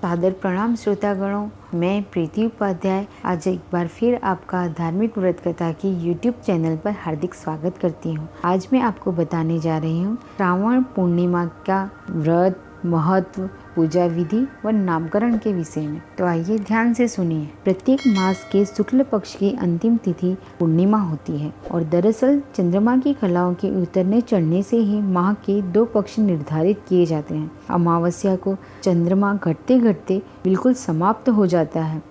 सादर प्रणाम श्रोतागणों, मैं प्रीति उपाध्याय आज एक बार फिर आपका धार्मिक व्रत कथा की YouTube चैनल पर हार्दिक स्वागत करती हूँ। आज मैं आपको बताने जा रही हूँ श्रावण पूर्णिमा का व्रत, महत्व, पूजा विधि व नामकरण के विषय में। तो आइए ध्यान से सुनिए। प्रत्येक मास के शुक्ल पक्ष की अंतिम तिथि पूर्णिमा होती है और दरअसल चंद्रमा की कलाओं के उतरने चढ़ने से ही माह के 2 पक्ष निर्धारित किए जाते हैं। अमावस्या को चंद्रमा घटते घटते बिल्कुल समाप्त हो जाता है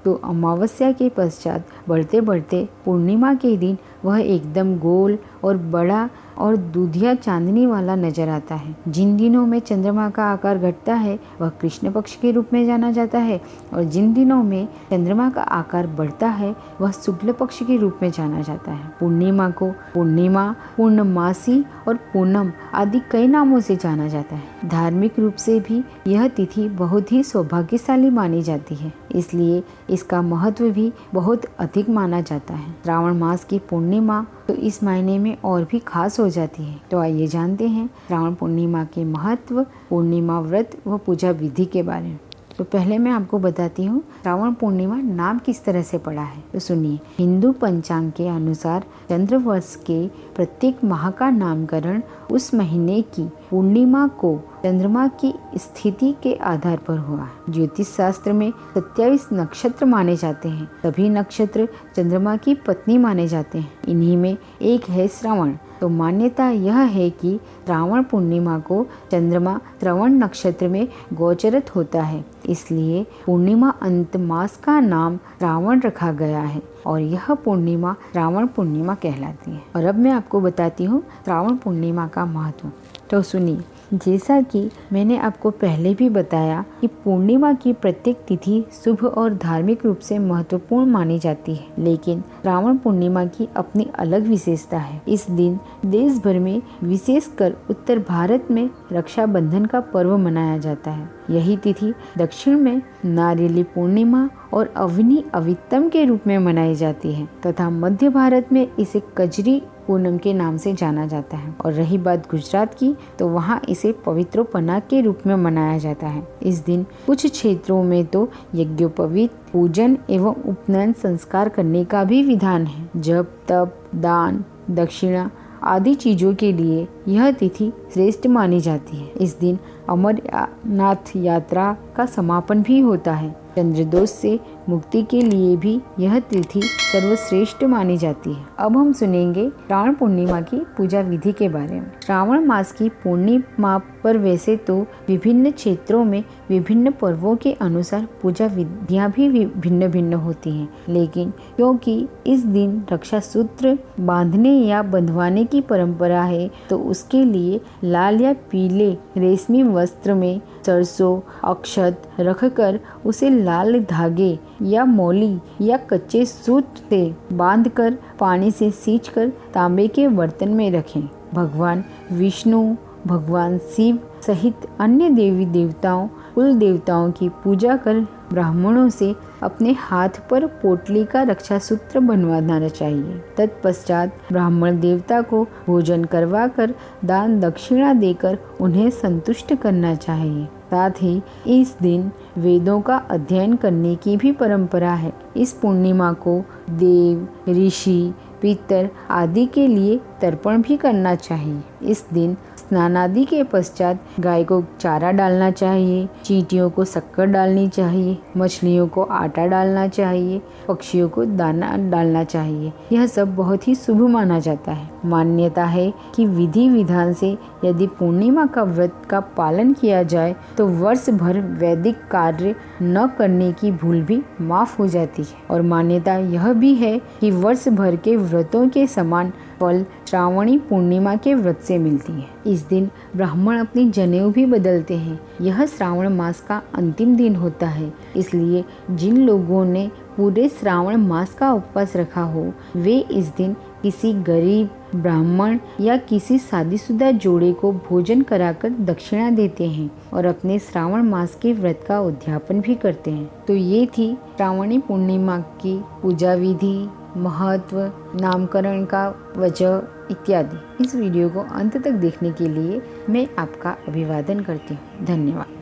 तो अमावस्या के पश्चात बढ़ते बढ़ते पूर्णिमा के दिन वह एकदम गोल और बड़ा और दूधिया चांदनी वाला नजर आता है। जिन दिनों में चंद्रमा का आकार घटता है वह कृष्ण पक्ष के रूप में जाना जाता है और जिन दिनों में चंद्रमा का आकार बढ़ता है वह शुक्ल पक्ष के रूप में जाना जाता है। पूर्णिमा को पूर्णिमा, पूर्णमासी और पूनम आदि कई नामों से जाना जाता है। धार्मिक रूप से भी यह तिथि बहुत ही सौभाग्यशाली मानी जाती है, इसलिए इसका महत्व भी बहुत अधिक माना जाता है। श्रावण मास की पूर्णिमा तो इस महीने में और भी खास हो जाती है। तो आइए जानते हैं श्रावण पूर्णिमा के महत्व, पूर्णिमा व्रत व पूजा विधि के बारे में। तो पहले मैं आपको बताती हूँ श्रावण पूर्णिमा नाम किस तरह से पड़ा है। तो सुनिए, हिंदू पंचांग के अनुसार चंद्रवर्ष के प्रत्येक माह का नामकरण उस महीने की पूर्णिमा को चंद्रमा की स्थिति के आधार पर हुआ। ज्योतिष शास्त्र में 27 नक्षत्र माने जाते हैं। सभी नक्षत्र चंद्रमा की पत्नी माने जाते हैं। इन्हीं में एक है श्रावण। तो मान्यता यह है कि श्रावण पूर्णिमा को चंद्रमा श्रवण नक्षत्र में गोचरित होता है, इसलिए पूर्णिमा अंत मास का नाम श्रावण रखा गया है और यह पूर्णिमा श्रावण पूर्णिमा कहलाती है। और अब मैं आपको बताती हूँ श्रावण पूर्णिमा का महत्व। तो सुनिए, जैसा कि मैंने आपको पहले भी बताया कि पूर्णिमा की प्रत्येक तिथि शुभ और धार्मिक रूप से महत्वपूर्ण मानी जाती है, लेकिन श्रावण पूर्णिमा की अपनी अलग विशेषता है। इस दिन देश भर में, विशेषकर उत्तर भारत में रक्षाबंधन का पर्व मनाया जाता है। यही तिथि दक्षिण में नारियली पूर्णिमा और अवनी अवितम के रूप में मनाई जाती है तथा मध्य भारत में इसे कजरी पूनम के नाम से जाना जाता है। और रही बात गुजरात की, तो वहाँ इसे पवित्रोपना के रूप में मनाया जाता है। इस दिन कुछ क्षेत्रों में तो यज्ञोपवीत, पूजन एवं उपनयन संस्कार करने का भी विधान है। जप, तप, दान, दक्षिणा आदि चीजों के लिए यह तिथि श्रेष्ठ मानी जाती है। इस दिन अमरनाथ यात्रा का समापन भी होता है। चंद्रदोष से मुक्ति के लिए भी यह तिथि सर्वश्रेष्ठ मानी जाती है। अब हम सुनेंगे श्रावण पूर्णिमा की पूजा विधि के बारे में। श्रावण मास की पूर्णिमा पर वैसे तो विभिन्न क्षेत्रों में विभिन्न पर्वों के अनुसार पूजा विधियां भी भिन्न भिन्न होती हैं, लेकिन क्योंकि इस दिन रक्षा सूत्र बांधने या बंधवाने की परंपरा है, तो उसके लिए लाल या पीले रेशमी वस्त्र में सरसों अक्षत रखकर उसे लाल धागे या मौली या कच्चे सूत से बांधकर पानी से सींचकर तांबे के बर्तन में रखें। भगवान विष्णु, भगवान शिव सहित अन्य देवी देवताओं, कुल देवताओं की पूजा कर ब्राह्मणों से अपने हाथ पर पोटली का रक्षा सूत्र बनवाना चाहिए। तत्पश्चात ब्राह्मण देवता को भोजन करवाकर दान दक्षिणा देकर उन्हें संतुष्ट करना चाहिए। साथ ही इस दिन वेदों का अध्ययन करने की भी परंपरा है। इस पूर्णिमा को देव, ऋषि, पितर आदि के लिए तर्पण भी करना चाहिए। इस दिन स्नान आदि के पश्चात गाय को चारा डालना चाहिए, चींटियों को शक्कर डालनी चाहिए, मछलियों को आटा डालना चाहिए, पक्षियों को दाना डालना चाहिए। यह सब बहुत ही शुभ माना जाता है। मान्यता है कि विधि विधान से यदि पूर्णिमा का व्रत का पालन किया जाए तो वर्ष भर वैदिक कार्य न करने की भूल भी माफ हो जाती है। और मान्यता यह भी है कि वर्ष भर के व्रतों के समान फल श्रावणी पूर्णिमा के व्रत से मिलती है। इस दिन ब्राह्मण अपनी जनेऊ भी बदलते हैं। यह श्रावण मास का अंतिम दिन होता है, इसलिए जिन लोगों ने पूरे श्रावण मास का उपवास रखा हो वे इस दिन किसी गरीब ब्राह्मण या किसी शादीशुदा जोड़े को भोजन कराकर दक्षिणा देते हैं और अपने श्रावण मास के व्रत का उद्यापन भी करते हैं। तो ये थी श्रावणी पूर्णिमा की पूजा विधि, महत्व, नामकरण का वजह इत्यादि। इस वीडियो को अंत तक देखने के लिए मैं आपका अभिवादन करती हूँ। धन्यवाद।